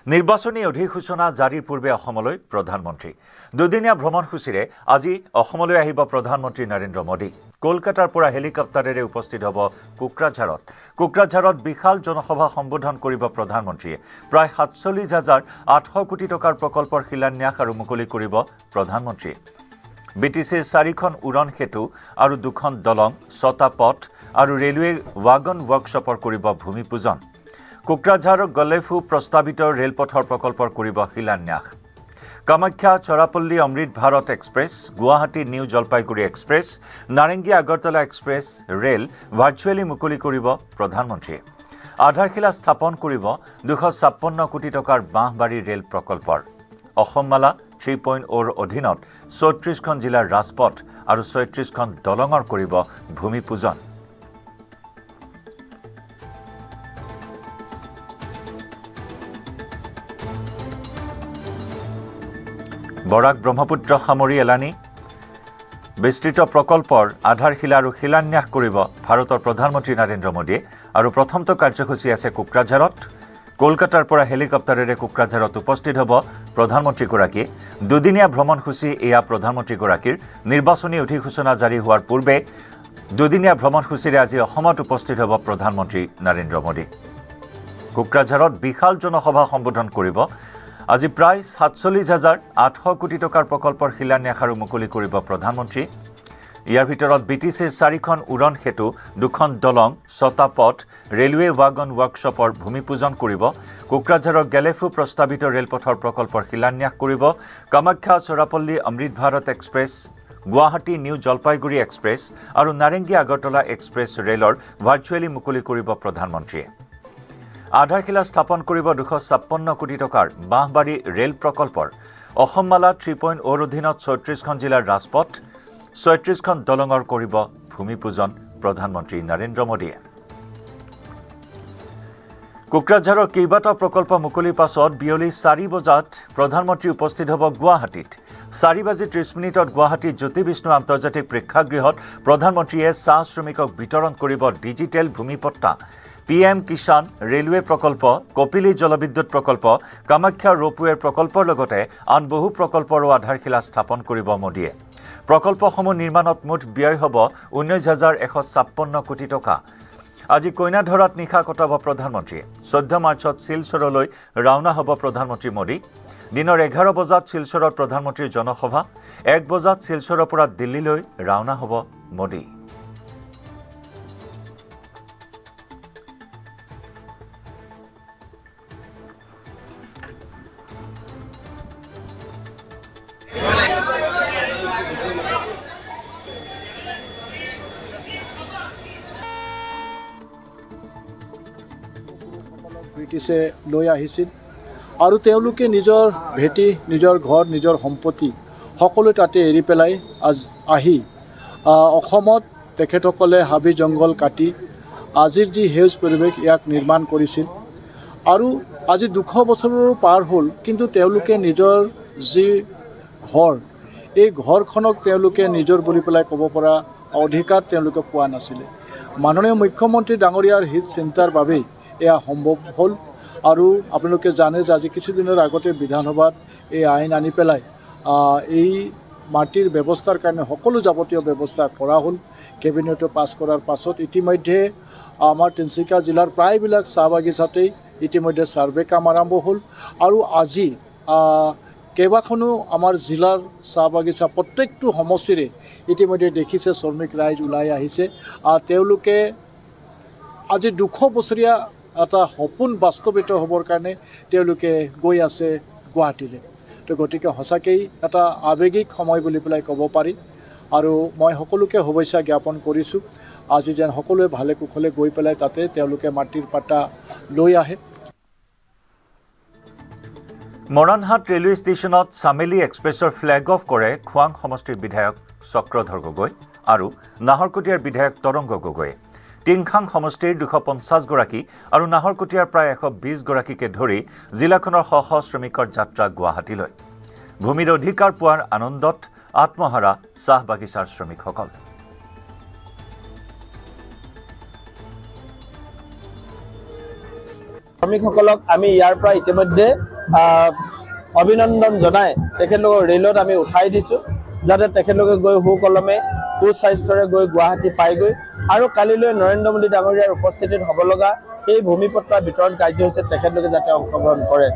নিৰ্বাচনী অধিসূচনা জাৰিৰ পূৰ্বে অসমলৈ প্ৰধানমন্ত্ৰী দুদিনীয়া ভ্ৰমণসূচীৰে আজি অসমলৈ আহিব প্ৰধানমন্ত্ৰী নৰেন্দ্ৰ মোদী কলকাতাৰ পৰা হেলিকপ্টাৰেৰে উপস্থিত হ'ব কোকৰাঝাৰত বিশাল জনসভা সম্বোধন কৰিব প্ৰধানমন্ত্ৰীয়ে প্ৰায় ৪৭,৮০০ কোটি টকাৰ প্ৰকল্পৰ শিলান্যাস আৰু মুকলি কৰিব প্ৰধানমন্ত্ৰীয়ে বিটিচিৰ 4খন উৰণ সেতু আৰু 2খন দলং 6টা পথ আৰু ৰেলৱে ৱাগন ৱৰ্কশ্বপৰ কৰিব ভূমিপূজন কোকৰাঝাৰ গলেফু প্ৰস্তাৱিত ৰেলপথৰ প্ৰকল্পৰ কৰিব শিলান্যাস Kamakhya Charlapalli Amrit Bharat express Guwahati New Jalpaiguri express Narengi Agartala express rail virtually মুকলি কৰিব প্ৰধানমন্ত্ৰীয়ে আধাৰশিলা স্থাপন কৰিব 256 কোটি টকাৰ বাঁহবাৰী ৰেল প্ৰকল্পৰ অসমমালা 3.0ৰ অধীনত 34খন জিলাৰ ৰাজপথ আৰু 36খন দলঙৰ কৰিব ভূমিপূজন বৰাক ব্ৰহ্মপুত্ৰ সামৰি এলানি বিস্তৃত প্ৰকল্পৰ আধাৰশিলা আৰু শিলান্যাস কৰিব ভাৰতৰ প্ৰধানমন্ত্ৰী নৰেন্দ্ৰ মোদীয়ে আৰু প্ৰথমটো কাৰ্যসূচী আছে কোকৰাঝাৰত কলকাতাৰ পৰা হেলিকপ্টাৰেৰে কোকৰাঝাৰত উপস্থিত হ'ব প্ৰধানমন্ত্ৰীগৰাকী দুদিনীয়া ভ্ৰমণসূচী এয়া প্ৰধানমন্ত্ৰীগৰাকীৰ নিৰ্বাচনী অধিসূচনা জাৰি হোৱাৰ পূৰ্বে দুদিনীয়া ভ্ৰমণসূচীৰে আজি অসমত উপস্থিত হ'ব প্ৰধানমন্ত্ৰী নৰেন্দ্ৰ মোদী কোকৰাঝাৰত বিশাল জনসভা সম্বোধন কৰিব আজি প্ৰায় ৪৭,৮০০ কোটি টকাৰ প্ৰকল্পৰ শিলান্যাস আৰু মুকলি কৰিব প্ৰধানমন্ত্ৰী ইয়াৰ ভিতৰত বিটিচিৰ 4খন উৰণ সেতু 2খন দলং 6টা পথ ৰেলৱে ৱাগন ৱৰ্কশ্বপৰ ভূমিপূজন কৰিব কোকৰাঝাৰৰ গেলেফু প্ৰস্তাৱিত ৰেলপথৰ প্ৰকল্পৰ শিলান্যাস কৰিব Kamakhya Charlapalli Amrit Bharat express Guwahati New Jalpaiguri express আৰু নাৰেংগী আগৰতলা এক্সপ্ৰেছ ৰেলৰ ভাৰ্চুৱেলি মুকলি কৰিব প্ৰধানমন্ত্ৰীয়ে আধাৰশিলা স্থাপন কৰিব 256 কোটি টকাৰ বাঁহবাৰী ৰেল প্ৰকল্পৰ অসমমালা 3.0ৰ অধীনত 34খন জিলাৰ ৰাজপথ 36খন দলঙৰ কৰিব ভূমিপূজন প্ৰধানমন্ত্ৰী নৰেন্দ্ৰ মোদীয়ে কোকৰাঝাৰৰ কেইবাটাও প্ৰকল্প মুকলিৰ পাছত বিয়লি 4 বজাত প্ৰধানমন্ত্ৰী উপস্থিত হ'ব গুৱাহাটীত 4:30 গুৱাহাটীৰ জ্যোতি বিষ্ণু আন্তৰ্জাতিক প্ৰেক্ষাগৃহত প্ৰধানমন্ত্ৰীয়ে চাহ শ্ৰমিকক বিতৰণ কৰিব ডিজিটেল ভূমিপট্টা PM কিষাণ ৰেলৱে প্ৰকল্প কপিলী জলবিদ্যুৎ প্ৰকল্প কামাখ্যা ৰোপৱেৰ প্ৰকল্পৰ লগতে আন বহু প্ৰকল্পৰো আধাৰশিলা স্থাপন কৰিব মোদীয়ে প্ৰকল্পসমূহ নিৰ্মাণত মুঠ ব্যয় হ'ব 19,156 কোটি টকা আজি কইনাধৰাত নিশা কটাব প্ৰধানমন্ত্ৰীয়ে 14 মাৰ্চত শিলচৰলৈ ৰাওনা হ'ব প্ৰধানমন্ত্ৰী মোদী দিনৰ 11 বজাত শিলচৰত প্ৰধানমন্ত্ৰীৰ জনসভা 1 বজাত শিলচৰৰ পৰা দিল্লীলৈ ৰাওনা হ'ব মোদী ব্ৰিটিছে লৈ আহিছিল আৰু তেওঁলোকে নিজৰ ভেটি নিজৰ ঘৰ নিজৰ সম্পত্তি সকলো তাতে এৰি পেলাই আহি অসমত তেখেতসকলে হাবি জংঘল কাটি আজিৰ যি সেউজ পৰিৱেশ ইয়াক নিৰ্মাণ কৰিছিল আৰু আজি 200 বছৰৰো পাৰ হ'ল কিন্তু তেওঁলোকে নিজৰ যি ঘৰ এই ঘৰখনক তেওঁলোকে নিজৰ বুলি পেলাই ক'ব পৰা অধিকাৰ তেওঁলোকে পোৱা নাছিলে মাননীয় মুখ্যমন্ত্ৰী ডাঙৰীয়াৰ হিত চিন্তাৰ বাবেই এয়া সম্ভৱ হ'ল আৰু আপোনালোকে জানে যে আজি কিছুদিনৰ আগতে বিধানসভাত এই আইন আনি পেলাই এই মাটিৰ ব্যৱস্থাৰ কাৰণে সকলো যাৱতীয় ব্যৱস্থা কৰা হ'ল কেবিনেটে পাছ কৰাৰ পাছত ইতিমধ্যে আমাৰ তিনিচুকীয়া জিলাৰ প্ৰায়বিলাক চাহ বাগিচাতেই ইতিমধ্যে ছাৰ্ভে কাম আৰম্ভ হ'ল আৰু আজি কেইবাখনো আমাৰ জিলাৰ চাহ বাগিচা প্ৰত্যেকটো সমষ্টিৰে ইতিমধ্যে দেখিছে শ্ৰমিক ৰাইজ ওলাই আহিছে তেওঁলোকে আজি 200 বছৰীয়া এটা সপোন বাস্তৱিত হ'বৰ কাৰণে তেওঁলোকে গৈ আছে গুৱাহাটীলৈ তো গতিকে সঁচাকেই এটা আৱেগিক সময় বুলি পেলাই ক'ব পাৰি আৰু মই সকলোকে শুভেচ্ছা জ্ঞাপন কৰিছোঁ আজি যেন সকলোৱে ভালে কুশলে গৈ পেলাই তাতে তেওঁলোকে মাটিৰ পাটা লৈ আহে মৰাণহাট ৰেলৱে ষ্টেচনত চামেলি এক্সপ্ৰেছৰ ফ্লেগ অফ কৰে খোৱাং সমষ্টিৰ বিধায়ক চক্ৰধৰ গগৈ আৰু নাহৰকটীয়াৰ বিধায়ক তৰংগ গগৈয়ে টিংখাং সমষ্টিৰ 250 গৰাকী আৰু নাহৰকটীয়াৰ প্ৰায় 120 গৰাকীকে ধৰি জিলাখনৰ শ শ শ্ৰমিকৰ যাত্ৰা গুৱাহাটীলৈ ভূমিৰ অধিকাৰ পোৱাৰ আনন্দত আত্মহাৰা চাহ বাগিচাৰ শ্ৰমিকসকল শ্ৰমিকসকলক আমি ইয়াৰ পৰা ইতিমধ্যে অভিনন্দন জনাই তেখেতলোকক ৰেলত আমি উঠাই দিছোঁ যাতে তেখেতলোকে গৈ সুকলমে সুস্বাস্থ্যৰে গৈ গুৱাহাটী পায়গৈ আৰু কালিলৈ নৰেন্দ্ৰ মোদী ডাঙৰীয়াৰ উপস্থিতিত হ'ব লগা এই ভূমিপত্ৰ বিতৰণ কাৰ্যসূচীত তেখেতলোকে যাতে অংশগ্ৰহণ কৰে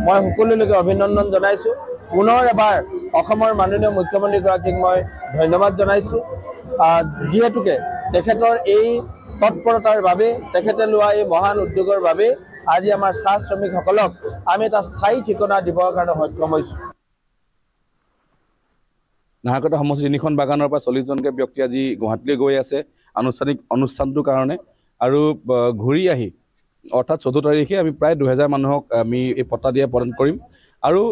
মই সকলোলৈকে অভিনন্দন জনাইছোঁ পুনৰ এবাৰ অসমৰ মাননীয় মুখ্যমন্ত্ৰীগৰাকীক মই ধন্যবাদ জনাইছোঁ যিহেতুকে তেখেতৰ এই তৎপৰতাৰ বাবে তেখেতে লোৱা এই মহান উদ্যোগৰ বাবে আজি আমাৰ চাহ শ্ৰমিকসকলক আমি এটা স্থায়ী ঠিকনা দিবৰ কাৰণে সক্ষম হৈছোঁ নাহৰকটা সমষ্টি 3খন বাগানৰ পৰা 40জনকৈ ব্যক্তি আজি গুৱাহাটীলৈ গৈ আছে আনুষ্ঠানিক অনুষ্ঠানটোৰ কাৰণে আৰু ঘূৰি আহি অৰ্থাৎ 14 তাৰিখে আমি প্ৰায় 2000 মানুহক আমি এই পট্টা দিয়া প্ৰদান কৰিম আৰু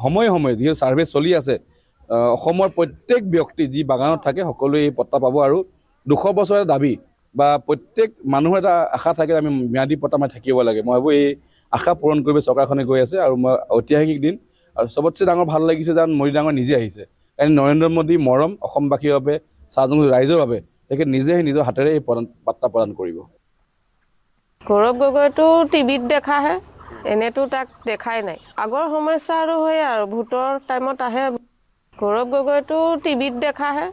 সময়ে সময়ে যি সাৰ্ভে চলি আছে অসমৰ প্ৰত্যেক ব্যক্তি যি বাগানত থাকে সকলোৱে এই পট্টা পাব আৰু 200 বছৰৰ দাবী বা প্ৰত্যেক মানুহৰ এটা আশা থাকে আমি ম্যাদী পট্টা মাৰি থাকিব লাগে মই ভাবোঁ এই আশা পূৰণ কৰিব চৰকাৰখনে গৈ আছে আৰু মই ঐতিহাসিক দিন আৰু সবতছে ডাঙৰ ভাল লাগিছে যেন মোদী ডাঙৰ নিজে আহিছে কাৰণ নৰেন্দ্ৰ মোদী মৰম অসমবাসীৰ বাবে চাহজনগৰ ৰাইজৰ বাবে তেখেত নিজে নিজৰ হাতেৰে এই পট্টা প্ৰদান কৰিব গৌৰৱ গগৈটো টিভিত দেখাহে এনেতো তাক দেখাই নাই আগৰ সমস্যা আৰু হয় আৰু ভোটৰ টাইমত আহে গৌৰৱ গগৈটো টিভিত দেখাহে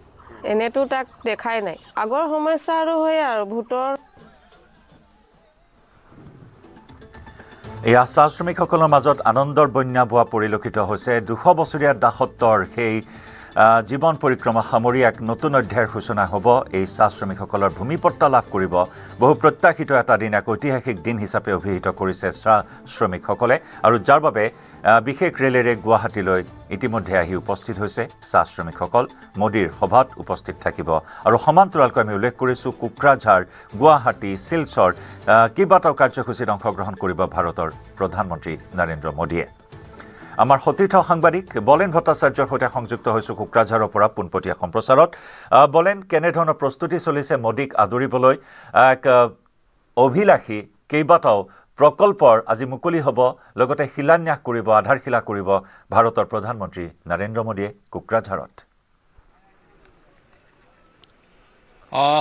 এনেতো তাক দেখাই নাই আগৰ সমস্যা আৰু হয় আৰু ভোটৰ এই চাহ শ্ৰমিকসকলৰ মাজত আনন্দৰ বন্যা বোৱা পৰিলক্ষিত হৈছে 200 বছৰীয়া দাসত্বৰ সেই জীৱন পৰিক্ৰমা সামৰি এক নতুন অধ্যায়ৰ সূচনা হ'ব এই চাহ শ্ৰমিকসকলৰ ভূমিপট্টা লাভ কৰিব বহু প্ৰত্যাশিত এটা দিন এক ঐতিহাসিক দিন হিচাপে অভিহিত কৰিছে চাহ শ্ৰমিকসকলে আৰু যাৰ বাবে বিশেষ ৰেলেৰে গুৱাহাটীলৈ ইতিমধ্যে আহি উপস্থিত হৈছে চাহ শ্ৰমিকসকল মোদীৰ সভাত উপস্থিত থাকিব আৰু সমান্তৰালকৈ আমি উল্লেখ কৰিছোঁ কোকৰাঝাৰ গুৱাহাটী শিলচৰ কেইবাটাও কাৰ্যসূচীত অংশগ্ৰহণ কৰিব ভাৰতৰ প্ৰধানমন্ত্ৰী নৰেন্দ্ৰ মোদীয়ে আমাৰ সতীৰ্থ সাংবাদিক বলেন ভট্টাচাৰ্যৰ সৈতে সংযুক্ত হৈছোঁ কোকৰাঝাৰৰ পৰা পোনপটীয়া সম্প্ৰচাৰত বলেন কেনেধৰণৰ প্ৰস্তুতি চলিছে মোদীক আদৰিবলৈ এক অভিলাষী কেইবাটাও প্ৰকল্পৰ আজি মুকলি হ'ব লগতে শিলান্যাস কৰিব আধাৰশিলা কৰিব ভাৰতৰ প্ৰধানমন্ত্ৰী নৰেন্দ্ৰ মোদীয়ে কোকৰাঝাৰত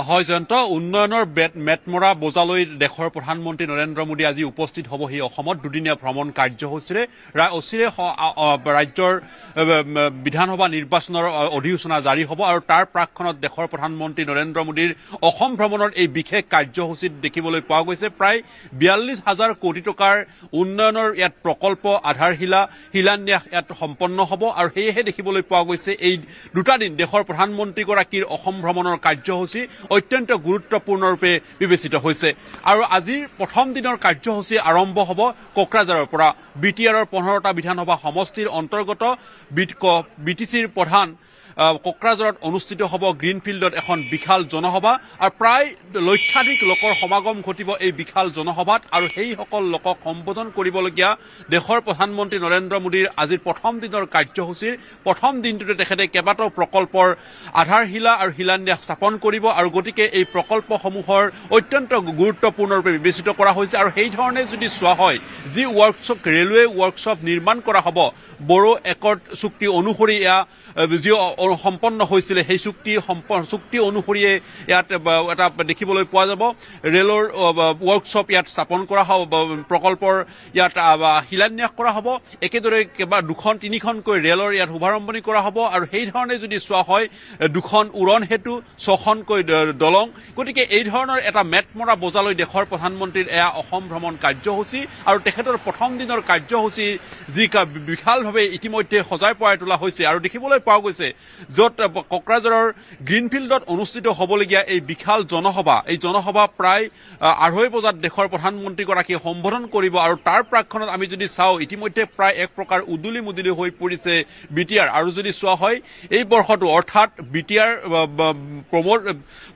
হয় জয়ন্ত উন্নয়নৰ মেটমৰা বজালৈ দেশৰ প্ৰধানমন্ত্ৰী নৰেন্দ্ৰ মোদী আজি উপস্থিত হ'বহি অসমত দুদিনীয়া ভ্ৰমণ কাৰ্যসূচীৰে অচিৰে ৰাজ্যৰ বিধানসভা নিৰ্বাচনৰ অধিসূচনা জাৰি হ'ব আৰু তাৰ প্ৰাকখনত দেশৰ প্ৰধানমন্ত্ৰী নৰেন্দ্ৰ মোদীৰ অসম ভ্ৰমণৰ এই বিশেষ কাৰ্যসূচীত দেখিবলৈ পোৱা গৈছে প্ৰায় 42,000 কোটি টকাৰ উন্নয়নৰ ইয়াত প্ৰকল্প আধাৰশিলা শিলান্যাস ইয়াত সম্পন্ন হ'ব আৰু সেয়েহে দেখিবলৈ পোৱা গৈছে এই দুটা দিন দেশৰ প্ৰধানমন্ত্ৰীগৰাকীৰ অসম ভ্ৰমণৰ কাৰ্যসূচী অত্যন্ত গুৰুত্বপূৰ্ণৰূপে বিবেচিত হৈছে আৰু আজিৰ প্ৰথম দিনৰ কাৰ্যসূচী আৰম্ভ হ'ব কোকৰাঝাৰৰ পৰা বিটিআৰৰ 15টা বিধানসভা সমষ্টিৰ অন্তৰ্গত বিটিচিৰ প্ৰধান কোকৰাঝাৰত অনুষ্ঠিত হ'ব গ্ৰীণফিল্ডত এখন বিশাল জনসভা আৰু প্ৰায় লক্ষাধিক লোকৰ সমাগম ঘটিব এই বিশাল জনসভাত আৰু সেইসকল লোকক সম্বোধন কৰিবলগীয়া দেশৰ প্ৰধানমন্ত্ৰী নৰেন্দ্ৰ মোদীৰ আজিৰ প্ৰথম দিনৰ কাৰ্যসূচীৰ প্ৰথম দিনটোতে তেখেতে কেইবাটাও প্ৰকল্পৰ আধাৰশিলা আৰু শিলান্যাস স্থাপন কৰিব আৰু গতিকে এই প্ৰকল্পসমূহৰ অত্যন্ত গুৰুত্বপূৰ্ণৰূপে বিবেচিত কৰা হৈছে আৰু সেই ধৰণে যদি চোৱা হয় যি ৱৰ্কশ্বপ ৰেলৱে ৱৰ্কশ্বপ নিৰ্মাণ কৰা হ'ব বড়ো একৰ্ড চুক্তি অনুসৰি এয়া যি সম্পন্ন হৈছিলে সেই চুক্তি অনুসৰিয়ে ইয়াত এটা দেখিবলৈ পোৱা যাব ৰেলৰ ৱৰ্কশ্বপ ইয়াত স্থাপন কৰা হ'ব প্ৰকল্পৰ ইয়াত শিলান্যাস কৰা হ'ব একেদৰে কেইবা 2-3খনকৈ ৰেলৰ ইয়াত শুভাৰম্ভণি কৰা হ'ব আৰু সেই ধৰণে যদি চোৱা হয় 2খন উৰণ সেতু 6খনকৈ দলং গতিকে এই ধৰণৰ এটা মেটমৰা বজালৈ দেশৰ প্ৰধানমন্ত্ৰীৰ এয়া অসম ভ্ৰমণ কাৰ্যসূচী আৰু তেখেতৰ প্ৰথম দিনৰ কাৰ্যসূচী যি বিশালভাৱে ইতিমধ্যে সজাই পৰাই তোলা হৈছে আৰু দেখিবলৈ পোৱা গৈছে য'ত কোকৰাঝাৰৰ গ্ৰীণফিল্ডত অনুষ্ঠিত হ'বলগীয়া এই বিশাল জনসভা এই জনসভা প্ৰায় 2:30 বজাত দেশৰ প্ৰধানমন্ত্ৰীগৰাকীয়ে সম্বোধন কৰিব আৰু তাৰ প্ৰাকখনত আমি যদি চাওঁ ইতিমধ্যে প্ৰায় এক প্ৰকাৰ উদুলি মুদুলি হৈ পৰিছে বিটিআৰ আৰু যদি চোৱা হয় এই বৰ্ষটো অৰ্থাৎ বিটিআৰ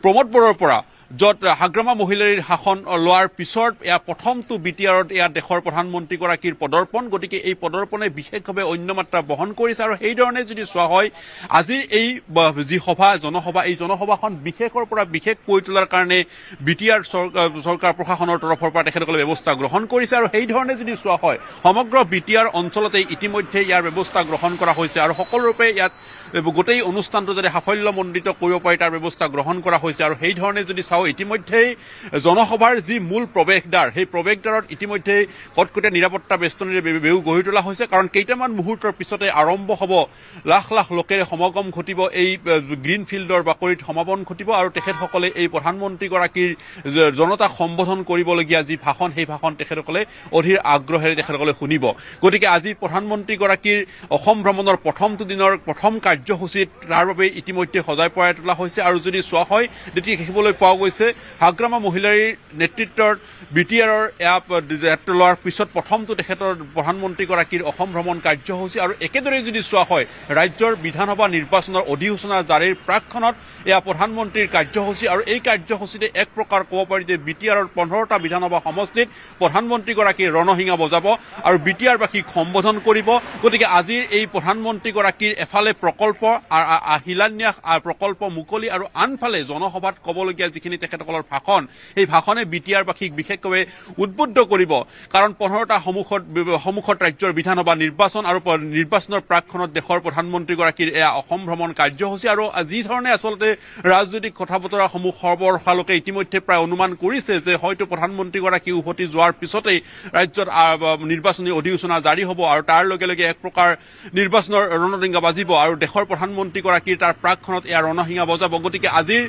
প্ৰমোদ বড়োৰ পৰা য'ত হাগ্ৰামা মহিলাৰীৰ শাসন লোৱাৰ পিছত এয়া প্ৰথমটো বিটিআৰত এয়া দেশৰ প্ৰধানমন্ত্ৰীগৰাকীৰ পদৰ্পণ গতিকে এই পদৰ্পণে বিশেষভাৱে অন্য মাত্ৰা বহন কৰিছে আৰু সেইধৰণে যদি চোৱা হয় আজিৰ এই যি জনসভা এই জনসভাখন বিশেষৰ পৰা বিশেষ কৰি তোলাৰ কাৰণে বিটিআৰ চৰকাৰ প্ৰশাসনৰ তৰফৰ পৰা তেখেতসকলে ব্যৱস্থা গ্ৰহণ কৰিছে আৰু সেইধৰণে যদি চোৱা হয় সমগ্ৰ বিটিআৰ অঞ্চলতে ইতিমধ্যে ইয়াৰ ব্যৱস্থা গ্ৰহণ কৰা হৈছে আৰু সকলোৰূপে ইয়াত গোটেই অনুষ্ঠানটো যাতে সাফল্যমণ্ডিত কৰিব পাৰি তাৰ ব্যৱস্থা গ্ৰহণ কৰা হৈছে আৰু সেইধৰণে যদি চাওঁ ইতিমধ্যেই জনসভাৰ যি মূল প্ৰৱেশদ্বাৰ সেই প্ৰৱেশদ্বাৰত ইতিমধ্যেই কটকটীয়া নিৰাপত্তা বেষ্টনীৰে বেউ গঢ়ি তোলা হৈছে কাৰণ কেইটামান মুহূৰ্তৰ পিছতে আৰম্ভ হ'ব লাখ লাখ লোকেৰে সমাগম ঘটিব এই গ্ৰীণ ফিল্ডৰ বাকৰিত সমাপন ঘটিব আৰু তেখেতসকলে এই প্ৰধানমন্ত্ৰীগৰাকীৰ জনতাক সম্বোধন কৰিবলগীয়া যি ভাষণ সেই ভাষণ তেখেতসকলে অধীৰ আগ্ৰহেৰে তেখেতসকলে শুনিব গতিকে আজি প্ৰধানমন্ত্ৰীগৰাকীৰ অসম ভ্ৰমণৰ প্ৰথমটো দিনৰ প্ৰথম কাৰ্যসূচীত তাৰ বাবে ইতিমধ্যে সজাই পৰাই তোলা হৈছে আৰু যদি চোৱা হয় তেতিয়া দেখিবলৈ পোৱা গৈছে হাগ্ৰামা মহিলাৰ নেতৃত্বৰ BTRৰ দায়িত্ব লোৱাৰ পিছত প্ৰথমটো তেখেতৰ প্ৰধানমন্ত্ৰীগৰাকীৰ অসম ভ্ৰমণ কাৰ্যসূচী আৰু একেদৰে যদি চোৱা হয় ৰাজ্যৰ বিধানসভা নিৰ্বাচনৰ অধিসূচনা জাৰিৰ প্ৰাকখনত এয়া প্ৰধানমন্ত্ৰীৰ কাৰ্যসূচী আৰু এই কাৰ্যসূচীতে এক প্ৰকাৰ ক'ব পাৰি যে BTRৰ 15টা বিধানসভা সমষ্টিত প্ৰধানমন্ত্ৰীগৰাকীৰ ৰণসিঙা বজাব আৰু BTRবাসীক সম্বোধন কৰিব গতিকে আজিৰ এই প্ৰধানমন্ত্ৰীগৰাকীৰ এফালে প্ৰকল্প শিলান্যাস প্ৰকল্প মুকলি আৰু আনফালে জনসভাত ক'বলগীয়া যিখিনি তেখেতসকলৰ ভাষণ সেই ভাষণে BTRবাসীক বিশেষভাৱে উদ্বুদ্ধ কৰিব কাৰণ 15টা সন্মুখত ৰাজ্যৰ বিধানসভা নিৰ্বাচন আৰু নিৰ্বাচনৰ প্ৰাকখনত দেশৰ প্ৰধানমন্ত্ৰীগৰাকীৰ এয়া অসম ভ্ৰমণ কাৰ্যসূচী আৰু যি ধৰণে আচলতে ৰাজনৈতিক কথা বতৰাসমূহ সৰ্বসালোকে ইতিমধ্যে প্ৰায় অনুমান কৰিছে যে হয়তো প্ৰধানমন্ত্ৰীগৰাকী উভতি যোৱাৰ পিছতেই ৰাজ্যত নিৰ্বাচনী অধিসূচনা জাৰি হ'ব আৰু তাৰ লগে লগে এক প্ৰকাৰ নিৰ্বাচনৰ ৰণসিঙা বাজিব আৰু দেশৰ প্ৰধানমন্ত্ৰীগৰাকীৰ তাৰ প্ৰাকখনত এয়া ৰণসিঙা বজাব গতিকে আজিৰ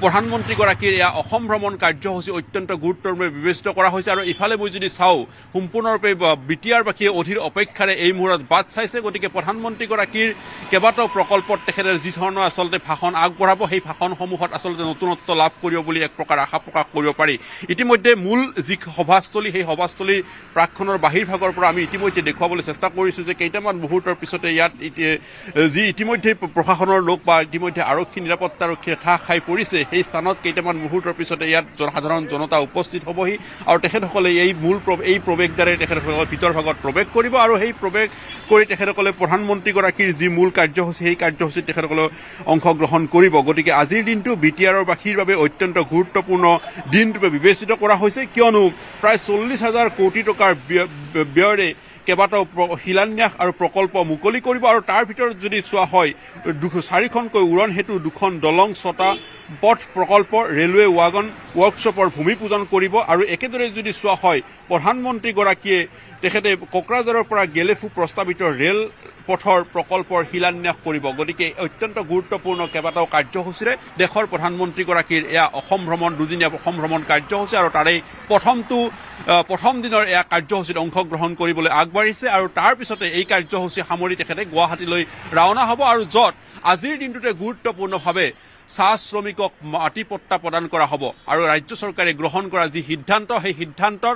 প্ৰধানমন্ত্ৰীগৰাকীৰ এয়া অসম ভ্ৰমণ কাৰ্যসূচী অত্যন্ত গুৰুত্বপূৰ্ণ বিবেচিত কৰা হৈছে আৰু ইফালে মই যদি চাওঁ সম্পূৰ্ণৰূপে BTRবাসীয়ে অধীৰ অপেক্ষাৰে এই মুহূৰ্তত বাট চাইছে গতিকে প্ৰধানমন্ত্ৰীগৰাকীৰ কেইবাটাও প্ৰকল্পত তেখেতে যি ধৰণৰ আচলতে ভাষণ আগবঢ়াব সেই ভাষণসমূহত আচলতে নতুনত্ব লাভ কৰিব বুলি এক প্ৰকাৰ আশা প্ৰকাশ কৰিব পাৰি ইতিমধ্যে মূল যি সভাস্থলী সেই সভাস্থলীৰ প্ৰাকখনৰ বাহিৰভাগৰ পৰা আমি ইতিমধ্যে দেখুৱাবলৈ চেষ্টা কৰিছোঁ যে কেইটামান মুহূৰ্তৰ পিছতে ইয়াত যি ইতিমধ্যে প্ৰশাসনৰ লোক বা ইতিমধ্যে আৰক্ষী নিৰাপত্তাৰক্ষীয়ে ঠাহ খাই পৰিছে সেই স্থানত কেইটামান মুহূৰ্তৰ পিছতে ইয়াত সাধাৰণ জনতা উপস্থিত হ'বহি আৰু তেখেতসকলে এই প্ৰৱেশদ্বাৰে তেখেতসকলৰ ভিতৰ ভাগত প্ৰৱেশ কৰিব আৰু সেই প্ৰৱেশ কৰি তেখেতসকলে প্ৰধানমন্ত্ৰীগৰাকীৰ যি মূল কাৰ্যসূচী সেই কাৰ্যসূচীত তেখেতসকলে অংশগ্ৰহণ কৰিব গতিকে আজিৰ দিনটো BTRবাসীৰ বাবে অত্যন্ত গুৰুত্বপূৰ্ণ দিনৰূপে বিবেচিত কৰা হৈছে কিয়নো প্ৰায় 40,000 কোটি টকাৰ ব্যয়েৰে কেইবাটাও শিলান্যাস আৰু প্ৰকল্প মুকলি কৰিব আৰু তাৰ ভিতৰত যদি চোৱা হয় 4খনকৈ উৰণ সেতু 2খন দলং 6টা পথ প্ৰকল্প ৰেলৱে ৱাগন ৱৰ্কশ্বপৰ ভূমি পূজন কৰিব আৰু একেদৰে যদি চোৱা হয় প্ৰধানমন্ত্ৰীগৰাকীয়ে তেখেতে কোকৰাঝাৰৰ পৰা গেলেফু প্ৰস্তাৱিত ৰেল পথৰ প্ৰকল্পৰ শিলান্যাস কৰিব গতিকে অত্যন্ত গুৰুত্বপূৰ্ণ কেইবাটাও কাৰ্যসূচীৰে দেশৰ প্ৰধানমন্ত্ৰীগৰাকীৰ এয়া অসম ভ্ৰমণ দুদিনীয়া অসম ভ্ৰমণ কাৰ্যসূচী আৰু তাৰে প্ৰথম দিনৰ এয়া কাৰ্যসূচীত অংশগ্ৰহণ কৰিবলৈ আগবাঢ়িছে আৰু তাৰ পিছতে এই কাৰ্যসূচী সামৰি তেখেতে গুৱাহাটীলৈ ৰাওনা হ'ব আৰু য'ত আজিৰ দিনটোতে গুৰুত্বপূৰ্ণভাৱে চাহ শ্ৰমিকক মাটি পট্টা প্ৰদান কৰা হ'ব আৰু ৰাজ্য চৰকাৰে গ্ৰহণ কৰা যি সিদ্ধান্ত সেই সিদ্ধান্তৰ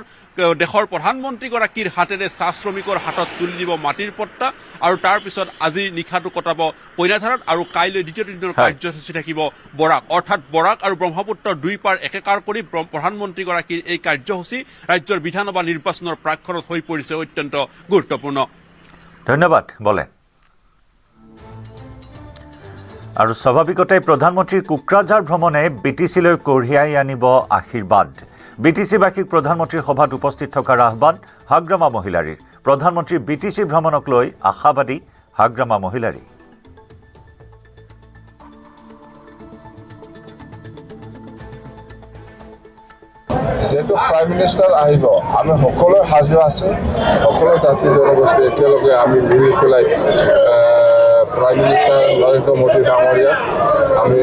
দেশৰ প্ৰধানমন্ত্ৰীগৰাকীৰ হাতেৰে চাহ শ্ৰমিকৰ হাতত তুলি দিব মাটিৰ পট্টা আৰু তাৰ পিছত আজি নিশাটো কটাব কইনাধাৰত আৰু কাইলৈ দ্বিতীয় দিনৰ কাৰ্যসূচী থাকিব বৰাক অৰ্থাৎ বৰাক আৰু ব্ৰহ্মপুত্ৰৰ দুই পাৰ একেকাৰ কৰি প্ৰধানমন্ত্ৰীগৰাকীৰ এই কাৰ্যসূচী ৰাজ্যৰ বিধানসভা নিৰ্বাচনৰ প্ৰাকখনত হৈ পৰিছে অত্যন্ত গুৰুত্বপূৰ্ণ ধন্যবাদ বলে আৰু স্বাভাৱিকতে প্ৰধানমন্ত্ৰীৰ কোকৰাঝাৰ ভ্ৰমণে BTCলৈ কঢ়িয়াই আনিব আশীৰ্বাদ BTCবাসীক প্ৰধানমন্ত্ৰীৰ সভাত উপস্থিত থকাৰ আহ্বান হাগ্ৰামা মহিলাৰীৰ প্ৰধানমন্ত্ৰীৰ BTC ভ্ৰমণক লৈ আশাবাদী হাগ্ৰামা মহিলাৰী যেহেতু প্ৰাইম মিনিষ্টাৰ আহিব আমি সকলোৱে সাজু আছে সকলো জাতি জনগোষ্ঠী একেলগে আমি মিলি পেলাই প্ৰাইম মিনিষ্টাৰ নৰেন্দ্ৰ মোদী ডাঙৰীয়াক আমি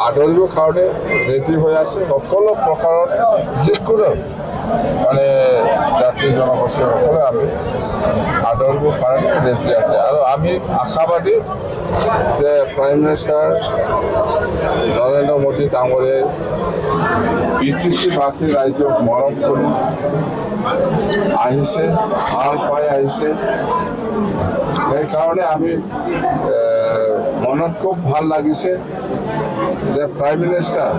আদৰিবৰ কাৰণে ৰেডি হৈ আছে সকলো প্ৰকাৰৰ যিকোনো মানে জাতি জনগোষ্ঠী সকলোৱে আমি আদৰিবৰ কাৰণে ৰেডি আছে আৰু আমি আশাবাদী যে প্ৰাইম মিনিষ্টাৰ নৰেন্দ্ৰ মোদী ডাঙৰীয়াই BTCবাসী ৰাইজক মৰম কৰি আহিছে ভাল পাই আহিছে সেইকাৰণে আমি মনত খুব ভাল লাগিছে যে প্ৰাইম মিনিষ্টাৰ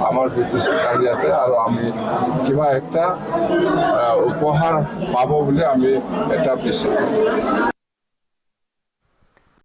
আমাৰ BTC আহি আছে আৰু আমি কিবা একটা উপহাৰ পাব বুলি আমি এটা বিচাৰোঁ